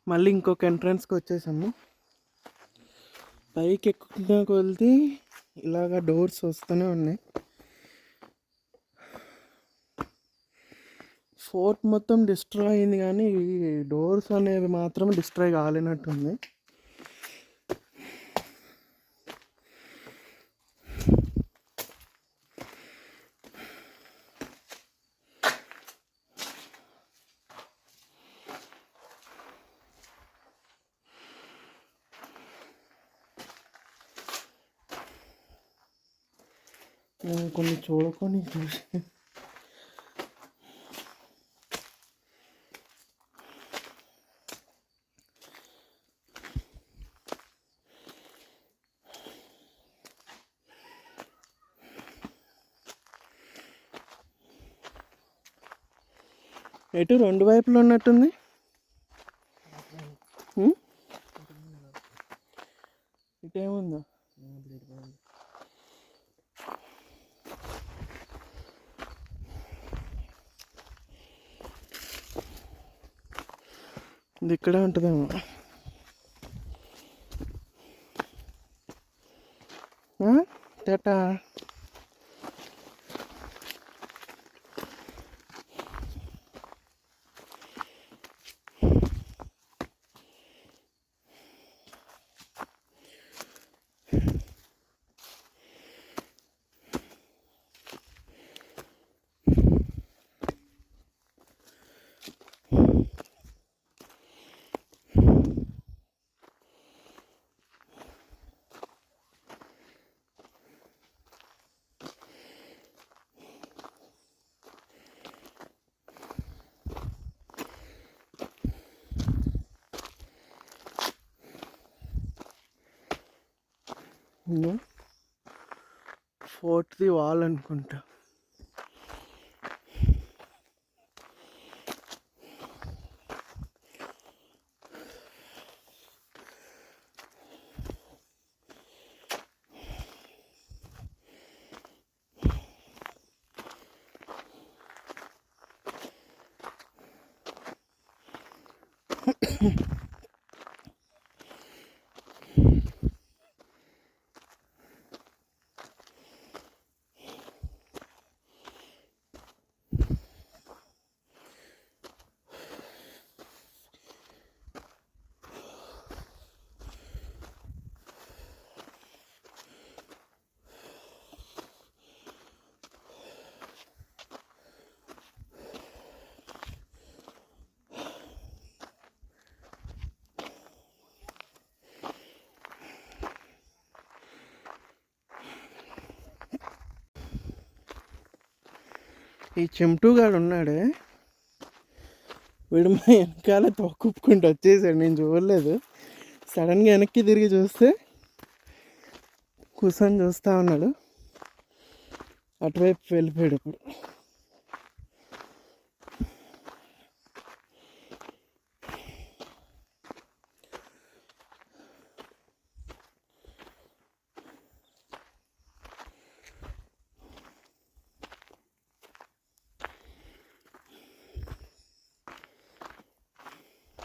మళ్ళీ ఇంకొక ఎంట్రన్స్కి వచ్చేసాము. పైకి ఎక్కుతున్నా కొలిది ఇలాగ డోర్స్ వస్తూనే ఉన్నాయి. ఫోర్ట్ మొత్తం డిస్ట్రాయ్ అయింది కానీ ఈ డోర్స్ అనేవి మాత్రం డిస్ట్రాయ్ కాలేనట్టుంది. నేను కొన్ని చూడకొని చూసి ఎటు రెండు వైపులు ఉన్నట్టుంది. ఇటేముందా? ఇది ఇక్కడే ఉంటుందేమో. టాటా. ఫోర్ట్ది వాల్ అనుకుంటా. ఈ చెంటుగాడు ఉన్నాడే, వీడు మా వెనకాల తొక్కుకుంటూ వచ్చేసాడు. నేను చూడలేదు. సడన్గా వెనక్కి తిరిగి చూస్తే కూర్చొని చూస్తూ ఉన్నాడు. అటువైపు వెళ్ళిపోయాడు. ఇప్పుడు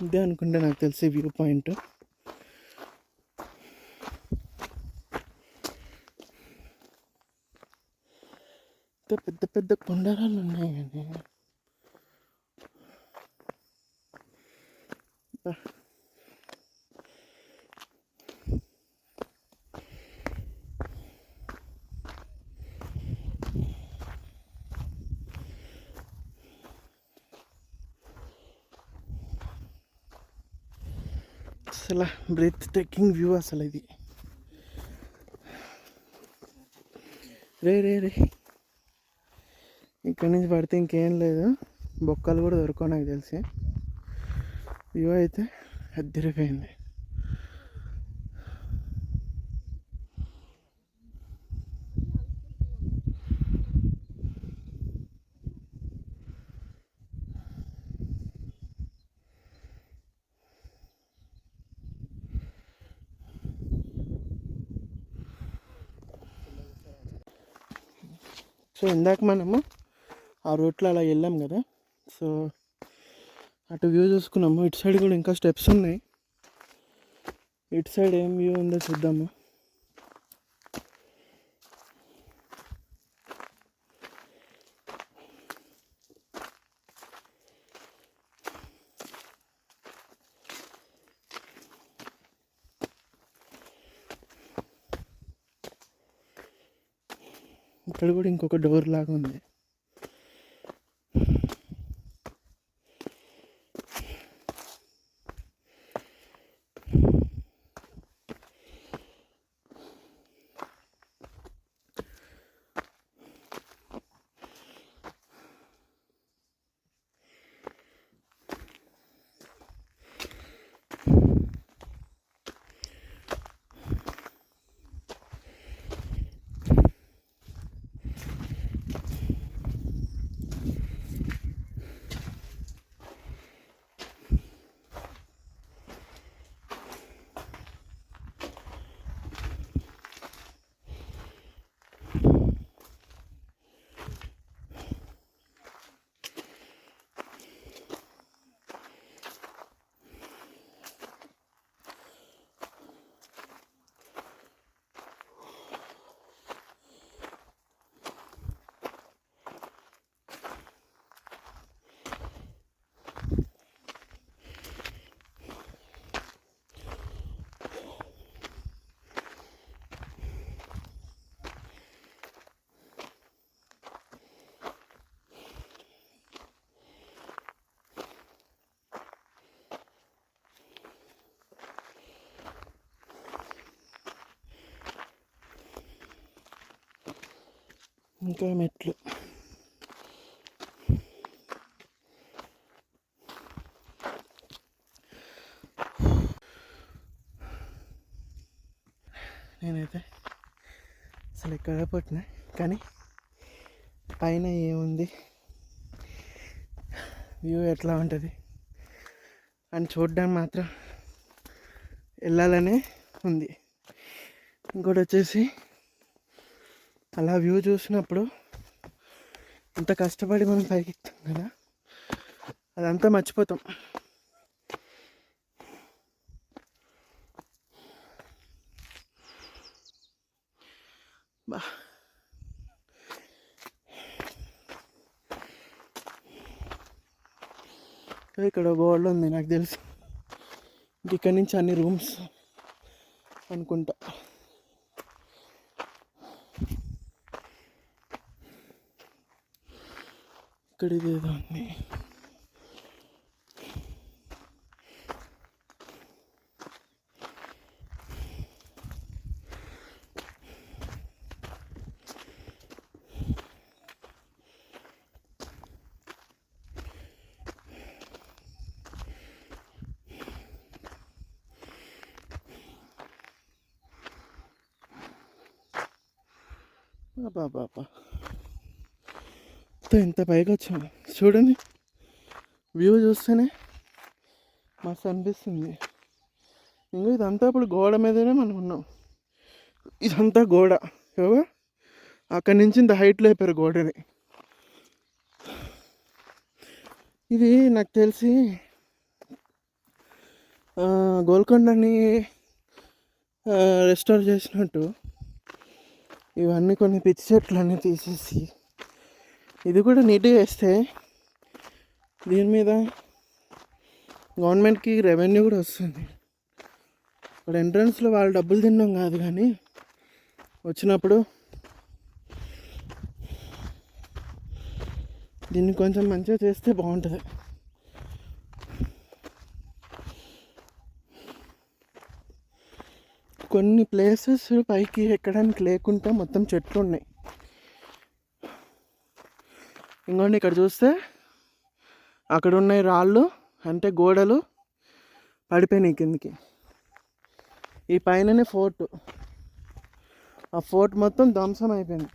ఇదే అనుకుంటే నాకు తెలిసి వ్యూ పాయింట్. పెద్ద పెద్ద కొండరాళ్ళు ఉన్నాయి కానీ అసలు బ్రెత్ టేకింగ్ వ్యూ అసలు ఇది. రే రే రే ఇక్కడి నుంచి పడితే ఇంకేం లేదు. బొక్కలు కూడా దొరకవు నాకు తెలిసి. వ్యూ అయితే అద్దరిపోయింది. సో ఇందాక మనము ఆ రూట్లో అలా వెళ్ళాం కదా. సో అటు వ్యూ చూసుకున్నాము. ఇటు సైడ్ కూడా ఇంకా స్టెప్స్ ఉన్నాయి. ఇటు సైడ్ ఏం వ్యూ ఉందో చూద్దాము. ఇక్కడ కూడా ఇంకొక డోర్ లాగా ఉంది. ఇంకా మెట్లు. నేనైతే అసలు ఎక్కడ పట్టినా కానీ పైన ఏముంది, వ్యూ ఎట్లా ఉంటుంది అని చూడడానికి మాత్రం వెళ్ళాలనే ఉంది. ఇంకోటి వచ్చేసి అలా వ్యూ చూసినప్పుడు ఇంత కష్టపడి మనం పైకి ఎక్కుతాం కదా, అదంతా మర్చిపోతాం. బా ఇక్కడ గోల్డ్ ఉంది నాకు తెలుసు. ఇక్కడి నుంచి అన్ని రూమ్స్ అనుకుంటా. ఇక్కడ ఇదేదో ఉంది. బాబా ఎంత పైకి వచ్చాము చూడండి. వ్యూ చూస్తేనే మస్తు అనిపిస్తుంది. ఇంకా ఇదంతా ఇప్పుడు గోడ మీదనే మనం ఉన్నాం. ఇదంతా గోడ, అక్కడి నుంచి ఇంత హైట్లో అయిపోయారు గోడని. ఇది నాకు తెలిసి గోల్కొండని రెస్టోర్ చేసినట్టు ఇవన్నీ కొన్ని పిచ్చి చెట్లన్నీ తీసేసి ఇది కూడా నీట్గా వేస్తే దీని మీద గవర్నమెంట్కి రెవెన్యూ కూడా వస్తుంది. ఇక్కడ ఎంట్రన్స్లో వాళ్ళు డబ్బులు తిన్నాం కాదు, కానీ వచ్చినప్పుడు దీన్ని కొంచెం మంచిగా చేస్తే బాగుంటుంది. కొన్ని ప్లేసెస్ పైకి ఎక్కడానికి లేకుండా మొత్తం చెట్లు ఉన్నాయి. ఇంకోండి ఇక్కడ చూస్తే అక్కడ ఉన్నాయి రాళ్ళు, అంటే గోడలు పడిపోయినాయి కిందికి. ఈ పైననే ఫోర్ట్, ఆ ఫోర్ట్ మొత్తం ధ్వంసం అయిపోయింది.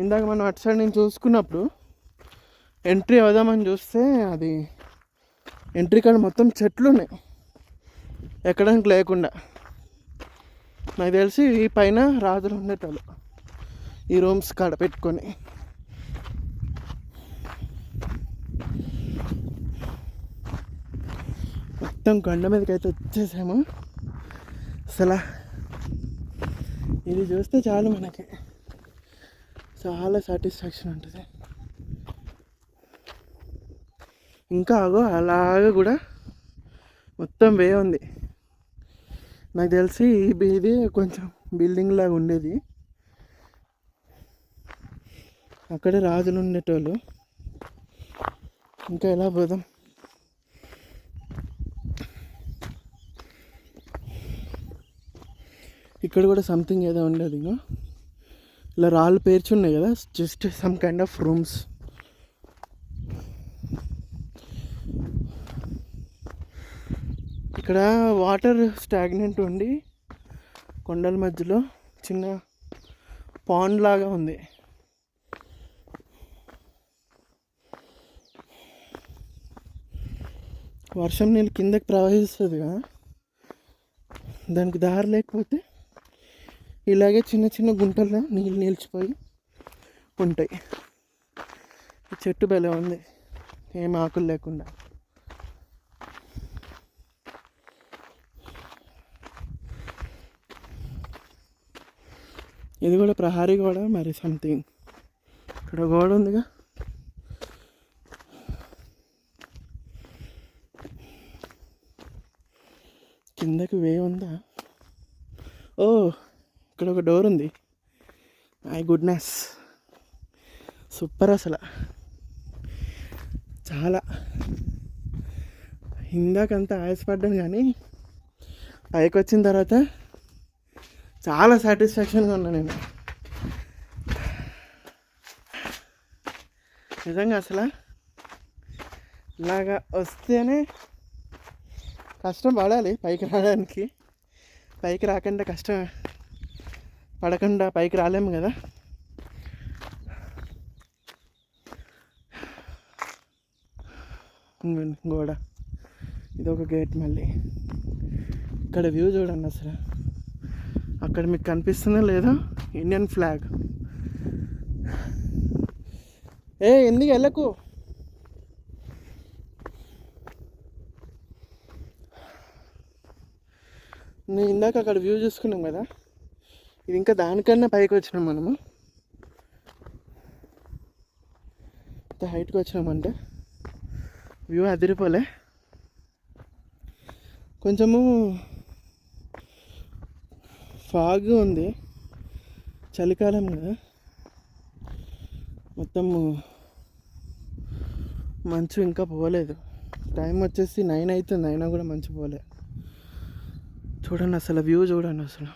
ఇందాక మనం అటు సైడ్ నుంచి చూసుకున్నప్పుడు ఎంట్రీ అవుదామని చూస్తే అది ఎంట్రీ కాడ మొత్తం చెట్లు ఉన్నాయి ఎక్కడానికి లేకుండా. నాకు తెలిసి ఈ పైన రాజులు ఉండేటోళ్ళు ఈ రూమ్స్ కాడ పెట్టుకొని. మొత్తం కొండ మీదకి అయితే వచ్చేసాము. అసలు ఇది చూస్తే చాలు మనకి చాలా సాటిస్ఫాక్షన్ ఉంటుంది. ఇంకా అగో అలాగే కూడా మొత్తం వే ఉంది. నాకు తెలిసి ఇది కొంచెం బిల్డింగ్ లాగా ఉండేది, అక్కడే రాజులు ఉండేటోళ్ళు. ఇంకా ఎలా పోదాం? ఇక్కడ కూడా సంథింగ్ ఏదో ఉండేది. ఇంకా ఇలా రాళ్ళు పేర్చున్నాయి కదా, just some kind of rooms. ఇక్కడ వాటర్ స్టాగ్నెంట్ ఉండి కొండల మధ్యలో చిన్న పాండ్ లాగా ఉంది. వర్షం నీళ్ళు కిందకి ప్రవహిస్తుంది కదా, దానికి దారి లేకపోతే ఇలాగే చిన్న చిన్న గుంటల్లో నీళ్ళు నిలిచిపోయి ఉంటాయి. ఈ చెట్టు భలే ఉంది, ఏం ఆకులు లేకుండా. ఇది కూడా ప్రహారీ గోడ మరి సంథింగ్. ఇక్కడ గోడ ఉందిగా, కిందకి వే ఉందా? ఓ, ఇక్కడ ఒక డోర్ ఉంది. My goodness, super. అసలు చాలా ఇందాకంతా ఆయాసపడ్డాను, కానీ పైకి వచ్చిన తర్వాత చాలా సాటిస్ఫాక్షన్గా ఉన్నా నేను. నిజంగా అసలు ఇలాగా వస్తేనే కష్టం పడాలి పైకి రావడానికి. పైకి రాకుండా కష్టం పడకుండా పైకి రాలేము కదా. గోడ, ఇదొక గేట్. మళ్ళీ ఇక్కడ వ్యూ చూడండి అసలు. అక్కడ మీకు కనిపిస్తుందో లేదో ఇండియన్ ఫ్లాగ్. ఎందుకు వెళ్ళకు? నేను ఇందాక అక్కడ వ్యూ చూసుకున్నాం కదా, ఇది ఇంకా దానికన్నా పైకి వచ్చినాం మనము. ఇంత హైట్కి వచ్చినామంటే వ్యూ అదిరిపోలే. కొంచెము ఫాగ్ ఉంది, చలికాలం కదా, మొత్తము మంచు ఇంకా పోలేదు. టైం వచ్చేసి 9 అవుతుంది, అయినా కూడా మంచు పోలే. చూడండి అసలు వ్యూ చూడండి అసలు.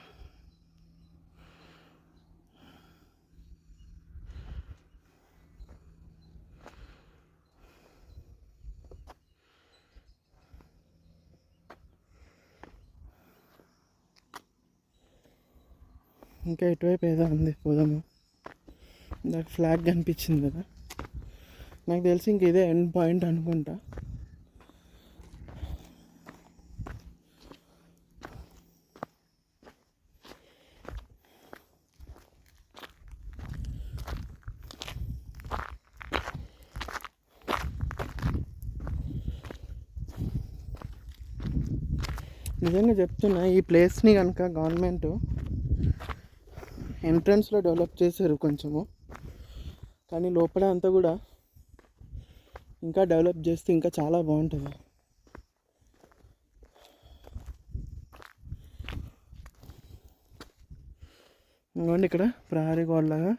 ఇంకా ఎటువైపు ఏదో ఉంది, పోదాము. నాకు ఫ్లాగ్ కనిపించింది కదా, నాకు తెలిసి ఇంక ఇదే ఎండ్ పాయింట్ అనుకుంటా. నిజంగా చెప్తున్నా, ఈ ప్లేస్ని కనుక గవర్నమెంట్ ఎంట్రన్స్లో డెవలప్ చేశారు కొంచెము, కానీ లోపల అంతా కూడా ఇంకా డెవలప్ చేస్తే ఇంకా చాలా బాగుంటుంది. ఇంకోండి ఇక్కడ ప్రహరీ గోడలాగా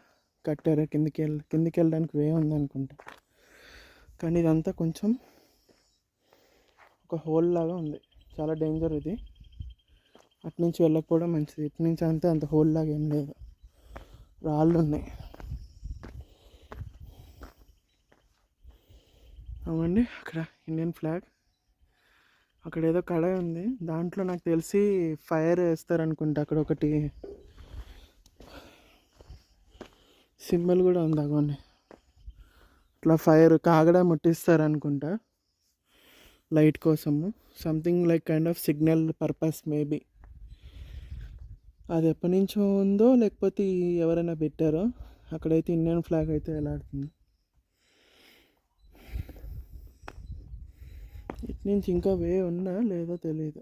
కట్టారు, కిందికి వెళ్ళడానికి వే ఉందనుకుంటా. కానీ ఇదంతా కొంచెం ఒక హోల్ లాగా ఉంది, చాలా డేంజర్ ఇది. అటు నుంచి వెళ్ళకపోవడం మంచిది. ఇటు నుంచి అంత హోల్ లాగా ఏం లేదు, రాళ్ళు ఉన్నాయి. అవ్వండి అక్కడ ఇండియన్ ఫ్లాగ్. అక్కడ ఏదో కళాయి ఉంది, దాంట్లో నాకు తెలిసి ఫైర్ వేస్తారనుకుంటా. అక్కడ ఒకటి సింబల్ కూడా ఉంది, అవ్వండి. ఇట్లా ఫైర్ కాగడా ముట్టిస్తారనుకుంటా లైట్ కోసము, something like kind of signal purpose maybe. అది ఎప్పటి నుంచో ఉందో లేకపోతే ఎవరైనా పెట్టారో. అక్కడైతే ఇండియన్ ఫ్లాగ్ అయితే ఎలాడుతుంది. ఇటు నుంచి ఇంకా వే ఉన్నా లేదో తెలియదు,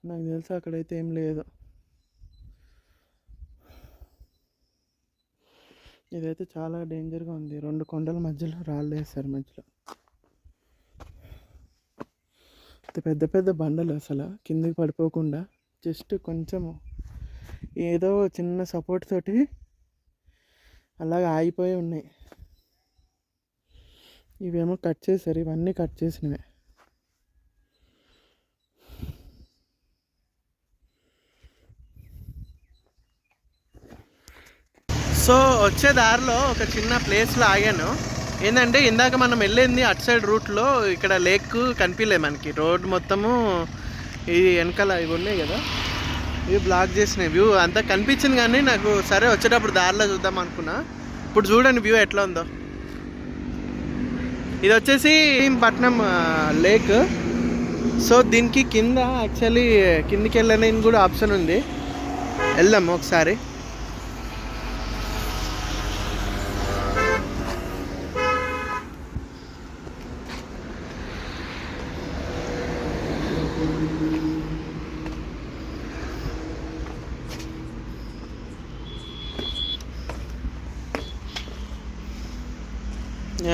నాకు తెలుసు అక్కడైతే ఏం లేదు. ఇదైతే చాలా డేంజర్గా ఉంది, 2 కొండల మధ్యలో రాళ్ళు వేస్తారు మధ్యలో. పెద్ద పెద్ద బండలు అసలు కిందికి పడిపోకుండా జస్ట్ కొంచెము ఏదో చిన్న సపోర్ట్ తోటి అలాగ ఆగిపోయి ఉన్నాయి. ఇవేమో కట్ చేశారు, ఇవన్నీ కట్ చేసినవే. సో వచ్చే దారిలో ఒక చిన్న ప్లేస్లో ఆగాను. ఏంటంటే ఇందాక మనం వెళ్ళింది అటు సైడ్ రూట్లో, ఇక్కడ లేక్ కనిపించలేదు మనకి. రోడ్ మొత్తము ఈ వెనకాల ఇవి ఉన్నాయి కదా, ఇవి బ్లాక్ చేసినాయి. వ్యూ అంతా కనిపించింది కానీ నాకు సరే వచ్చేటప్పుడు దారిలో చూద్దాం అనుకున్నా. ఇప్పుడు చూడండి వ్యూ ఎట్లా ఉందో. ఇది వచ్చేసి పట్నం లేక్. సో దీనికి కింద యాక్చువల్లీ కిందికి వెళ్ళడానికి కూడా ఆప్షన్ ఉంది, వెళ్దాము ఒకసారి.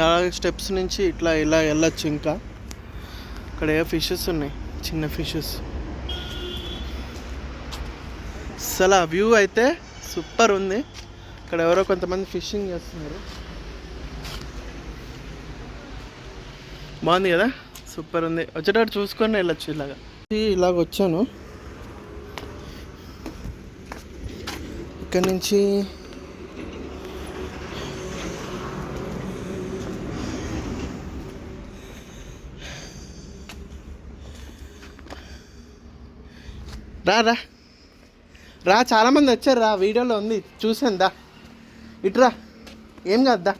అలాగే స్టెప్స్ నుంచి ఇట్లా ఇలా వెళ్ళొచ్చు. ఇంకా ఇక్కడ ఏ ఫిషెస్ ఉన్నాయి, చిన్న ఫిషెస్. అసలు ఆ వ్యూ అయితే సూపర్ ఉంది. ఇక్కడ ఎవరో కొంతమంది ఫిషింగ్ చేస్తున్నారు, బాగుంది కదా, సూపర్ ఉంది. వచ్చేటప్పుడు చూసుకొని వెళ్ళొచ్చు. ఇలాగ వచ్చాను. ఇక్కడ నుంచి రా రా, చాలామంది వచ్చారు రా, వీడియోలో ఉంది చూసాను. దా ఇట్రా, ఏం కాద్దా.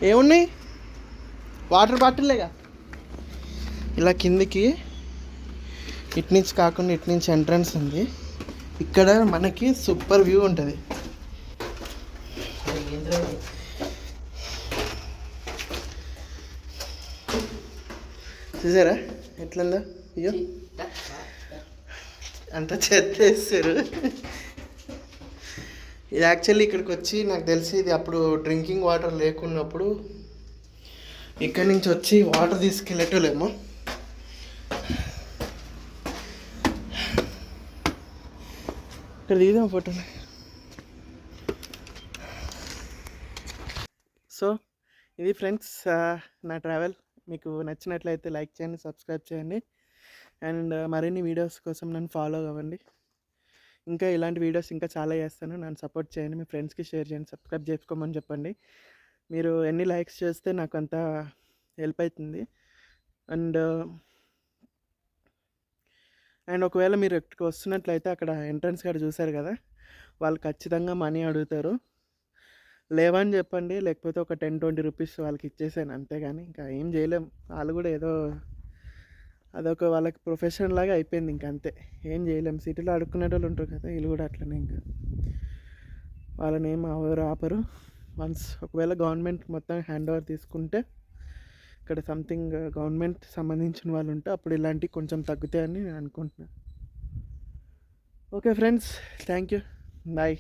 ఏమున్నాయి, వాటర్ బాటిల్లేగా. ఇలా కిందికి ఇటు నుంచి కాకుండా ఇటు నుంచి ఎంట్రన్స్ ఉంది. ఇక్కడ మనకి సూపర్ వ్యూ ఉంటుంది. చూసారా ఎట్లుందో, అయ్యో అంతా చెత్త వేస్తారు. ఇది యాక్చువల్లీ ఇక్కడికి వచ్చి నాకు తెలిసి ఇది అప్పుడు డ్రింకింగ్ వాటర్ లేకున్నప్పుడు ఇక్కడి నుంచి వచ్చి వాటర్ తీసుకెళ్ళేటోళ్ళేమో. ఇక్కడ దిగుదాం ఫోటోలు. సో ఇది ఫ్రెండ్స్ నా ట్రావెల్. మీకు నచ్చినట్లయితే లైక్ చేయండి, సబ్స్క్రైబ్ చేయండి, అండ్ మరిన్ని వీడియోస్ కోసం నన్ను ఫాలో అవ్వండి. ఇంకా ఇలాంటి వీడియోస్ ఇంకా చాలా చేస్తాను, నన్ను సపోర్ట్ చేయండి. మీ ఫ్రెండ్స్కి షేర్ చేయండి, సబ్స్క్రైబ్ చేసుకోమని చెప్పండి. మీరు ఎన్ని లైక్స్ చేస్తే నాకు అంత హెల్ప్ అవుతుంది. అండ్ ఒకవేళ మీరు ఇక్కడికి వస్తున్నట్లయితే అక్కడ ఎంట్రన్స్ కాడ చూసారు కదా, వాళ్ళు ఖచ్చితంగా మనీ అడుగుతారు. లేవని చెప్పండి, లేకపోతే ఒక 10-20 రూపీస్ వాళ్ళకి ఇచ్చేసాను, అంతేగాని ఇంకా ఏం చేయలేం. వాళ్ళు కూడా ఏదో అదొక వాళ్ళకి ప్రొఫెషన్ లాగా అయిపోయింది, ఇంక అంతే, ఏం చేయలేం. సిటీలో అడుక్కునే వాళ్ళు ఉంటారు కదా, వీళ్ళు కూడా అట్లనే. ఇంకా వాళ్ళని ఏం ఎవరు ఆపరు. వన్స్ ఒకవేళ గవర్నమెంట్ మొత్తం హ్యాండ్ ఓవర్ తీసుకుంటే, ఇక్కడ సంథింగ్ గవర్నమెంట్ సంబంధించిన వాళ్ళు ఉంటే అప్పుడు ఇలాంటివి కొంచెం తగ్గుతాయని నేను అనుకుంటున్నాను. Okay friends, thank you, bye.